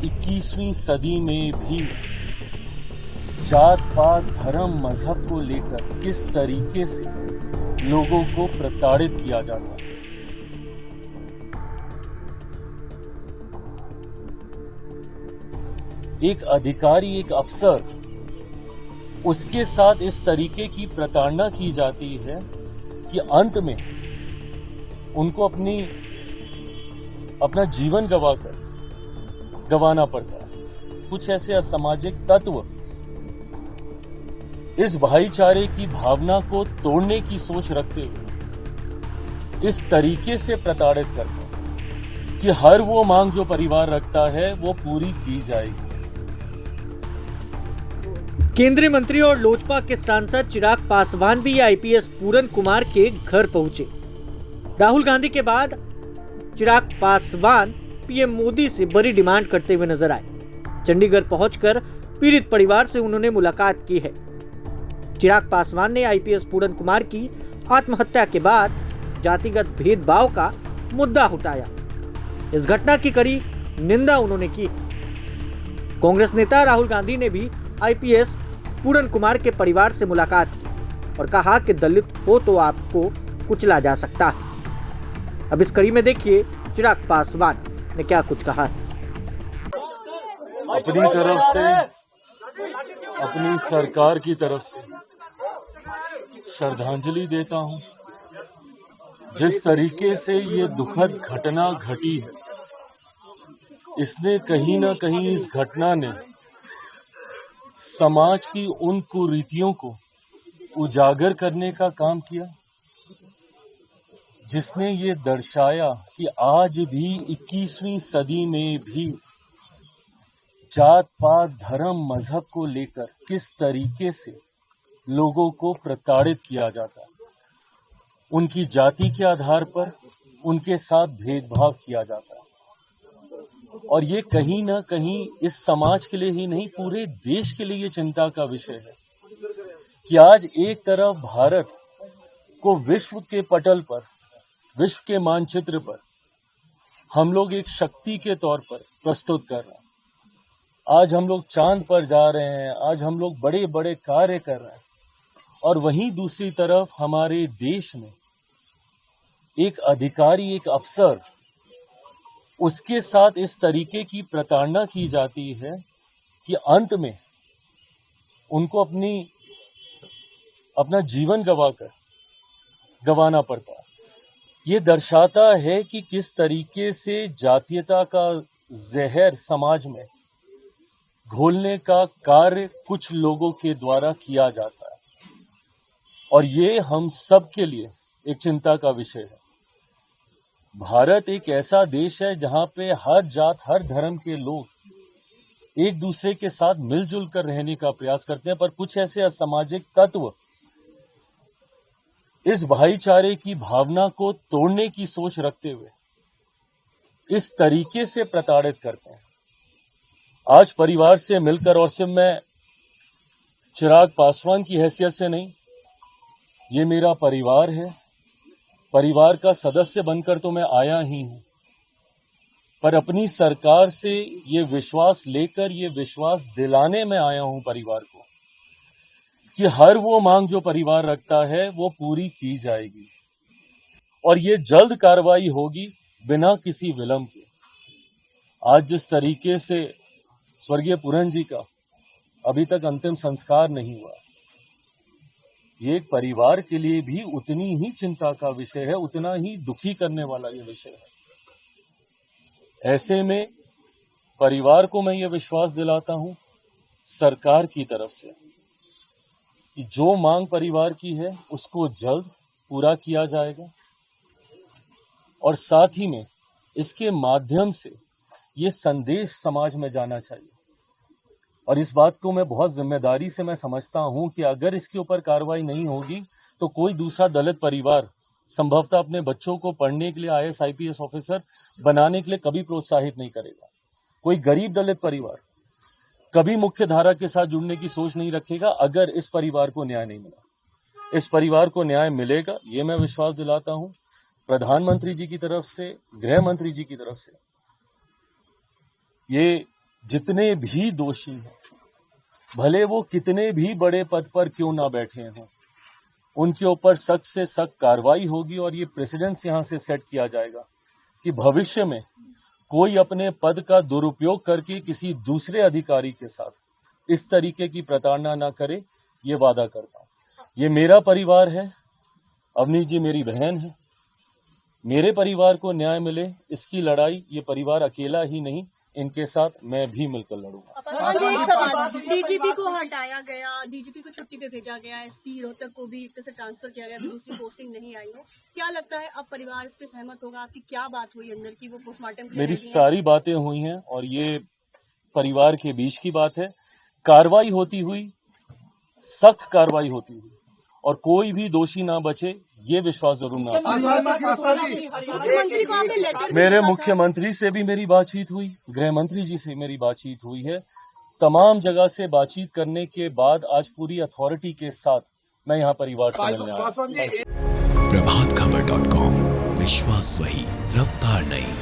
21वीं सदी में भी जात पात धर्म मजहब को लेकर किस तरीके से लोगों को प्रताड़ित किया जाता है। एक अधिकारी, एक अफसर, उसके साथ इस तरीके की प्रताड़ना की जाती है कि अंत में उनको अपना जीवन गवाना पड़ता है। कुछ ऐसे असामाजिक तत्व इस भाईचारे की भावना को तोड़ने की सोच रखते हुए इस तरीके से प्रताड़ित करते हैं कि हर वो मांग जो परिवार रखता है वो पूरी की जाएगी। केंद्रीय मंत्री और लोजपा के सांसद चिराग पासवान भी आईपीएस पूरन कुमार के घर पहुंचे। राहुल गांधी के बाद चिराग पासवान पीएम मोदी से बड़ी डिमांड करते हुए नजर आए। चंडीगढ़ पहुंचकर पीड़ित परिवार से उन्होंने मुलाकात की है। चिराग पासवान ने आईपीएस पूरन कुमार की आत्महत्या के बाद जातिगत भेदभाव का मुद्दा उठाया। इस घटना की कड़ी निंदा उन्होंने की। कांग्रेस नेता राहुल गांधी ने भी आईपीएस पूरन कुमार के परिवार से मुलाकात की और कहा कि दलित हो तो आपको कुचला जा सकता है। अब इस कड़ी में देखिए चिराग पासवान ने क्या कुछ कहा है। अपनी तरफ से, अपनी सरकार की तरफ से श्रद्धांजलि देता हूं। जिस तरीके से ये दुखद घटना घटी है, इसने कहीं ना कहीं, इस घटना ने समाज की उन कुरीतियों को उजागर करने का काम किया, जिसने ये दर्शाया कि आज भी 21वीं सदी में भी जात पात धर्म मजहब को लेकर किस तरीके से लोगों को प्रताड़ित किया जाता है। उनकी जाति के आधार पर उनके साथ भेदभाव किया जाता है। और ये कहीं ना कहीं इस समाज के लिए ही नहीं, पूरे देश के लिए ये चिंता का विषय है कि आज एक तरफ भारत को विश्व के पटल पर, विश्व के मानचित्र पर हम लोग एक शक्ति के तौर पर प्रस्तुत कर रहे हैं। आज हम लोग चांद पर जा रहे हैं, आज हम लोग बड़े बड़े कार्य कर रहे हैं। और वहीं दूसरी तरफ हमारे देश में एक अधिकारी, एक अफसर, उसके साथ इस तरीके की प्रताड़ना की जाती है कि अंत में उनको अपना जीवन गवाना पड़ता है। ये दर्शाता है कि किस तरीके से जातीयता का जहर समाज में घोलने का कार्य कुछ लोगों के द्वारा किया जाता है। और ये हम सब के लिए एक चिंता का विषय है। भारत एक ऐसा देश है जहां पे हर जात, हर धर्म के लोग एक दूसरे के साथ मिलजुल कर रहने का प्रयास करते हैं, पर कुछ ऐसे असामाजिक तत्व इस भाईचारे की भावना को तोड़ने की सोच रखते हुए इस तरीके से प्रताड़ित करते हैं। आज परिवार से मिलकर, और सिर्फ मैं चिराग पासवान की हैसियत से नहीं, ये मेरा परिवार है, परिवार का सदस्य बनकर तो मैं आया ही हूं, पर अपनी सरकार से ये विश्वास लेकर, ये विश्वास दिलाने में आया हूं परिवार को कि हर वो मांग जो परिवार रखता है वो पूरी की जाएगी और ये जल्द कार्रवाई होगी बिना किसी विलंब के। आज जिस तरीके से स्वर्गीय पूरन जी का अभी तक अंतिम संस्कार नहीं हुआ, ये एक परिवार के लिए भी उतनी ही चिंता का विषय है, उतना ही दुखी करने वाला ये विषय है। ऐसे में परिवार को मैं ये विश्वास दिलाता हूं सरकार की तरफ से कि जो मांग परिवार की है उसको जल्द पूरा किया जाएगा और साथ ही में इसके माध्यम से ये संदेश समाज में जाना चाहिए। और इस बात को मैं बहुत जिम्मेदारी से मैं समझता हूं कि अगर इसके ऊपर कार्रवाई नहीं होगी तो कोई दूसरा दलित परिवार संभवतः अपने बच्चों को पढ़ने के लिए आईएएस आईपीएस ऑफिसर बनाने के लिए कभी प्रोत्साहित नहीं करेगा। कोई गरीब दलित परिवार कभी मुख्य धारा के साथ जुड़ने की सोच नहीं रखेगा अगर इस परिवार को न्याय नहीं मिला। इस परिवार को न्याय मिलेगा, ये मैं विश्वास दिलाता हूं प्रधानमंत्री जी की तरफ से, गृह मंत्री जी की तरफ से। ये जितने भी दोषी हैं, भले वो कितने भी बड़े पद पर क्यों ना बैठे हों, उनके ऊपर सख्त से सख्त कार्रवाई होगी और ये प्रेसिडेंस यहां से सेट किया जाएगा कि भविष्य में कोई अपने पद का दुरुपयोग करके किसी दूसरे अधिकारी के साथ इस तरीके की प्रताड़ना ना करे। ये वादा करता हूं। ये मेरा परिवार है, अवनीश जी मेरी बहन है। मेरे परिवार को न्याय मिले, इसकी लड़ाई ये परिवार अकेला ही नहीं, इनके साथ मैं भी मिलकर लड़ूंगा। एक सवाल, डीजीपी को हटाया गया, डीजीपी को छुट्टी पे भेजा गया, एसपी रोहतक को भी एक तरह से ट्रांसफर किया गया, दूसरी पोस्टिंग नहीं आई है। क्या लगता है अब परिवार इस पे सहमत होगा? आपकी क्या बात हुई अंदर की, वो पोस्टमार्टम मेरी सारी बातें हुई हैं और ये परिवार के बीच की बात है। कार्रवाई होती हुई, सख्त कार्रवाई होती हुई और कोई भी दोषी ना बचे, ये विश्वास जरूर ना। मुख्यमंत्री को आपने लेटर मेरे मुख्यमंत्री से भी मेरी बातचीत हुई, गृह मंत्री जी से मेरी बातचीत हुई है। तमाम जगह से बातचीत करने के बाद आज पूरी अथॉरिटी के साथ मैं यहाँ परिवार से मिलने आया। प्रभातखबर.com, विश्वास वही, रफ्तार नहीं।